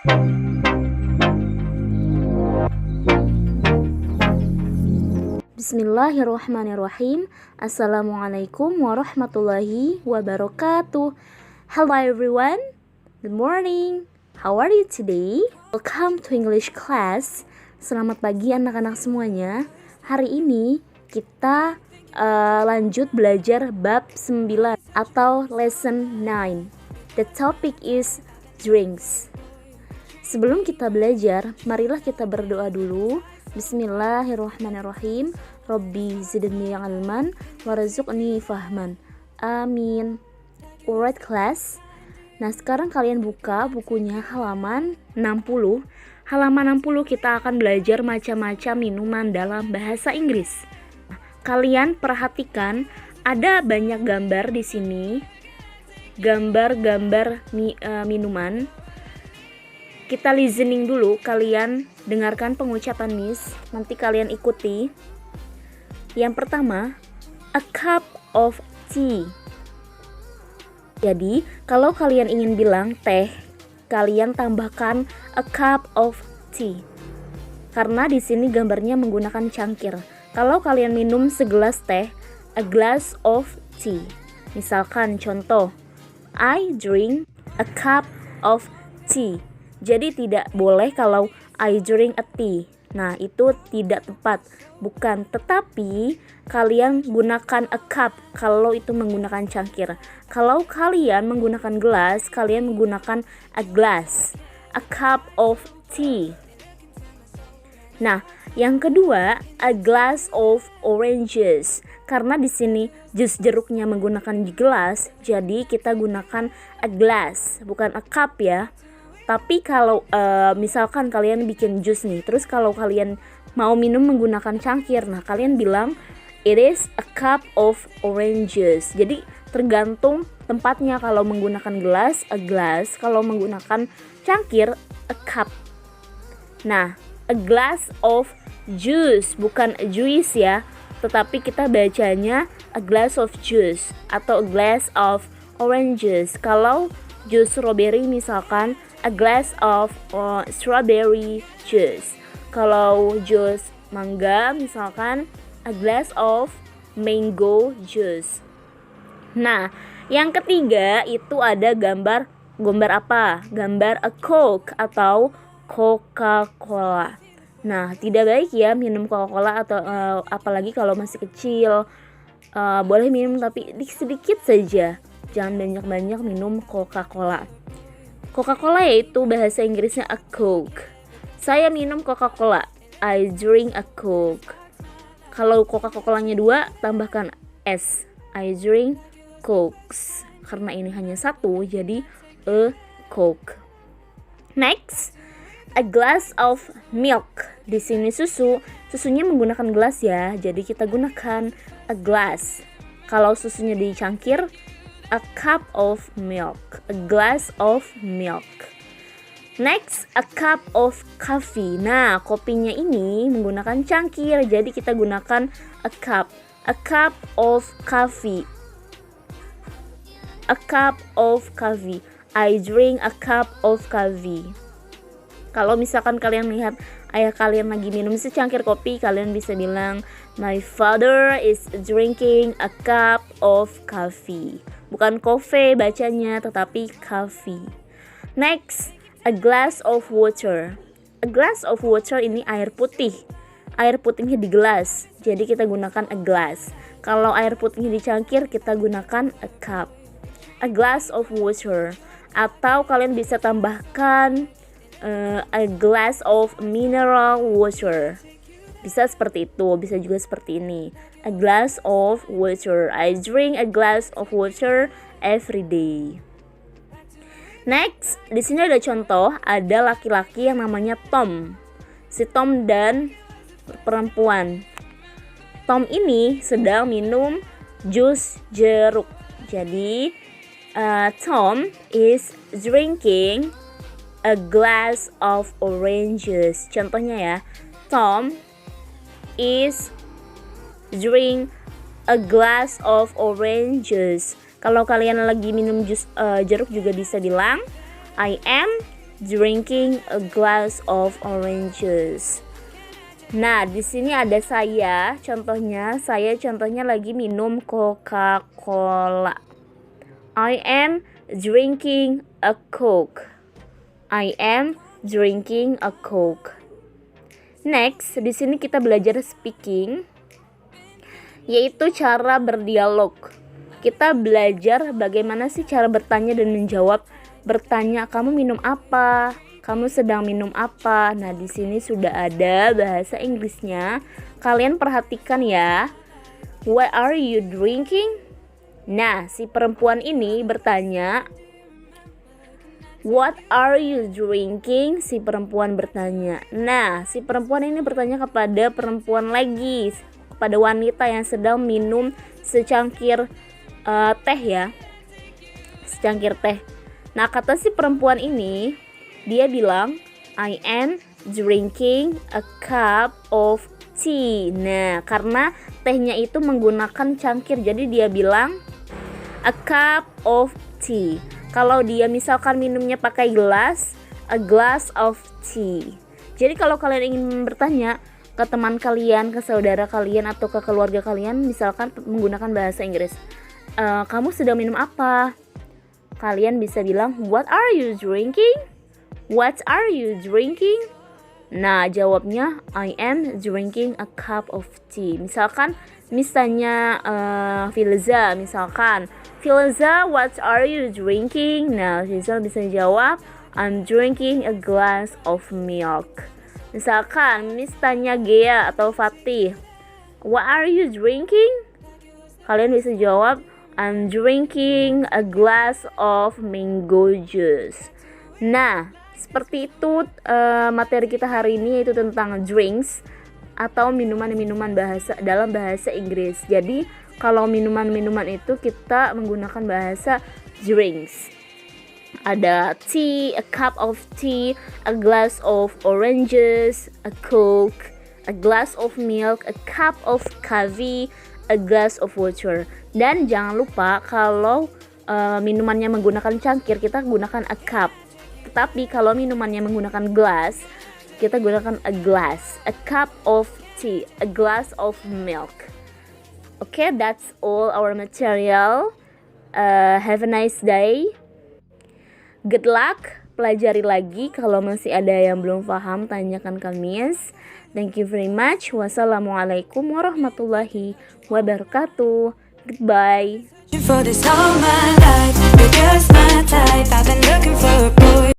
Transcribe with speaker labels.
Speaker 1: Bismillahirrahmanirrahim. Assalamualaikum warahmatullahi wabarakatuh. Hello everyone. Good morning. How are you today? Welcome to English class. Selamat pagi anak-anak semuanya. Hari ini kita lanjut belajar bab 9 atau lesson 9. The topic is drinks. Sebelum kita belajar, marilah kita berdoa dulu. Bismillahirrahmanirrahim. Rabbi zidni ilman warzuqni fahman. Amin. Alright class. Nah, sekarang kalian buka bukunya halaman 60. Halaman 60 kita akan belajar macam-macam minuman dalam bahasa Inggris. Kalian perhatikan ada banyak gambar di sini. Gambar-gambar minuman. Kita listening dulu, kalian dengarkan pengucapan Miss, nanti kalian ikuti. Yang pertama, a cup of tea. Jadi, kalau kalian ingin bilang teh, kalian tambahkan a cup of tea. Karena di sini gambarnya menggunakan cangkir. Kalau kalian minum segelas teh, a glass of tea. Misalkan contoh, I drink a cup of tea. Jadi tidak boleh kalau I drink a tea. Nah, itu tidak tepat. Bukan, tetapi kalian gunakan a cup kalau itu menggunakan cangkir. Kalau kalian menggunakan gelas, kalian menggunakan a glass. A cup of tea. Nah, yang kedua, a glass of oranges. Karena di sini jus jeruknya menggunakan gelas, jadi kita gunakan a glass, bukan a cup ya. Tapi kalau misalkan kalian bikin jus nih, terus kalau kalian mau minum menggunakan cangkir, nah kalian bilang it is a cup of oranges. Jadi tergantung tempatnya, kalau menggunakan gelas, a glass, kalau menggunakan cangkir, a cup. Nah, a glass of juice, bukan a juice ya, tetapi kita bacanya a glass of juice atau a glass of oranges. Kalau jus strawberry misalkan a glass of strawberry juice. Kalau jus mangga misalkan a glass of mango juice. Nah, yang ketiga itu ada gambar apa? Gambar a Coke atau Coca-Cola. Nah, tidak baik ya minum Coca-Cola atau apalagi kalau masih kecil. Boleh minum tapi sedikit saja. Jangan banyak-banyak minum Coca-Cola. Coca-Cola yaitu bahasa Inggrisnya a Coke. Saya minum Coca-Cola. I drink a Coke. Kalau Coca-Colanya 2, tambahkan S. I drink Cokes. Karena ini hanya satu, jadi a Coke. Next, a glass of milk. Di sini susunya menggunakan gelas ya. Jadi kita gunakan a glass. Kalau susunya dicangkir, a cup of milk, a glass of milk. Next, a cup of coffee. Nah, kopinya ini menggunakan cangkir, jadi kita gunakan a cup of coffee. A cup of coffee. I drink a cup of coffee. Kalau misalkan kalian lihat ayah kalian lagi minum secangkir kopi, kalian bisa bilang, my father is drinking a cup of coffee. Bukan coffee bacanya, tetapi coffee. Next, a glass of water. A glass of water ini air putih. Air putihnya di gelas, jadi kita gunakan a glass. Kalau air putihnya dicangkir, kita gunakan a cup. A glass of water. Atau kalian bisa tambahkan a glass of mineral water. Bisa seperti itu, bisa juga seperti ini. A glass of water. I drink a glass of water every day. Next, di sini ada contoh, ada laki-laki yang namanya Tom. Si Tom dan perempuan. Tom ini sedang minum jus jeruk. Jadi, Tom is drinking a glass of oranges. Contohnya ya, Tom is drink a glass of oranges. Kalau kalian lagi minum jus jeruk juga bisa bilang I am drinking a glass of orange juice. Nah, di sini ada contohnya lagi minum Coca-Cola. I am drinking a Coke. I am drinking a Coke. Next, di sini kita belajar speaking, yaitu cara berdialog. Kita belajar bagaimana sih cara bertanya dan menjawab. Bertanya, kamu minum apa? Kamu sedang minum apa? Nah, di sini sudah ada bahasa Inggrisnya. Kalian perhatikan ya. What are you drinking? Nah, si perempuan ini bertanya, what are you drinking? Si perempuan bertanya. Nah, si perempuan ini bertanya kepada perempuan lagi, kepada wanita yang sedang minum secangkir teh ya. Secangkir teh. Nah, kata si perempuan ini, dia bilang, I am drinking a cup of tea. Nah, karena tehnya itu menggunakan cangkir, jadi dia bilang a cup of tea. Kalau dia misalkan minumnya pakai gelas, a glass of tea. Jadi kalau kalian ingin bertanya ke teman kalian, ke saudara kalian, atau ke keluarga kalian, misalkan menggunakan bahasa Inggris, kamu sedang minum apa? Kalian bisa bilang, what are you drinking? What are you drinking? Nah, jawabnya, I am drinking a cup of tea. Misalkan Filza, what are you drinking? Nah, Filza bisa jawab, I'm drinking a glass of milk. Misalkan tanya Gea atau Fatih, what are you drinking? Kalian bisa jawab, I'm drinking a glass of mango juice. Nah, seperti itu materi kita hari ini, yaitu tentang drinks atau minuman-minuman dalam bahasa Inggris. Jadi kalau minuman-minuman itu kita menggunakan bahasa drinks. Ada tea, a cup of tea, a glass of oranges, a coke, a glass of milk, a cup of coffee, a glass of water. Dan jangan lupa kalau minumannya menggunakan cangkir, kita gunakan a cup. Tetapi kalau minumannya menggunakan gelas, kita gunakan a glass, a cup of tea, a glass of milk. Okay, that's all our material. Have a nice day. Good luck. Pelajari lagi. Kalau masih ada yang belum paham, tanyakan ke Miss. Thank you very much. Wassalamualaikum warahmatullahi wabarakatuh. Goodbye. For this all my life, you're just my type. I've been looking for a boy.